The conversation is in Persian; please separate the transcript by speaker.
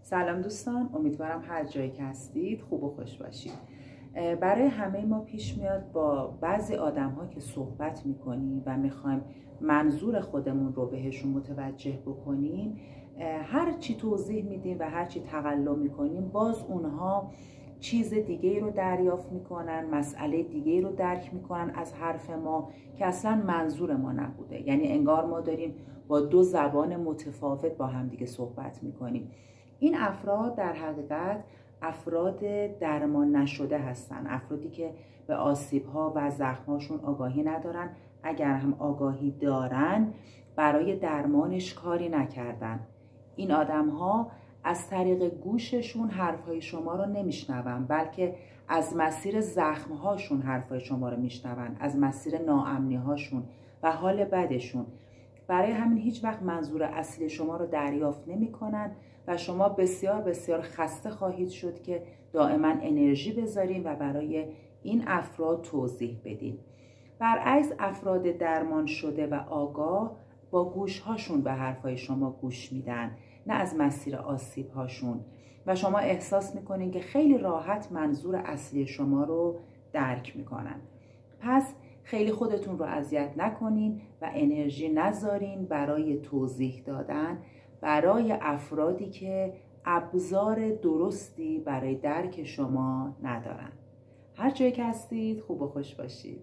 Speaker 1: سلام دوستان، امیدوارم هر جایی که هستید خوب و خوش باشید. برای همه ما پیش میاد با بعضی آدم ها که صحبت میکنیم و میخوایم منظور خودمون رو بهشون متوجه بکنیم، هر چی توضیح میدیم و هر چی تقلا میکنیم باز اونها چیز دیگه رو دریافت میکنن، مسئله دیگه رو درک میکنن از حرف ما که اصلا منظور ما نبوده. یعنی انگار ما داریم با دو زبان متفاوت با هم دیگه صحبت میکنیم. این افراد در حقیقت افراد درمان نشده هستن، افرادی که به آسیب‌ها و زخم‌هاشون آگاهی ندارن، اگر هم آگاهی دارن برای درمانش کاری نکردن. این آدم‌ها از طریق گوششون حرفهای شما رو نمیشنون، بلکه از مسیر زخم‌هاشون حرفهای شما رو میشنون، از مسیر ناامنی‌هاشون و حال بدشون. برای همین هیچ وقت منظور اصلی شما رو دریافت نمی‌کنن و شما بسیار بسیار خسته خواهید شد که دائما انرژی بذارین و برای این افراد توضیح بدین. برعکس افراد درمان شده و آگاه با گوش‌هاشون به حرفای شما گوش میدن، نه از مسیر آسیب‌هاشون، و شما احساس میکنین که خیلی راحت منظور اصلی شما رو درک میکنن. پس خیلی خودتون رو اذیت نکنین و انرژی نذارین برای توضیح دادن برای افرادی که ابزار درستی برای درک شما ندارن. هر جایی که هستید خوب و خوش باشید.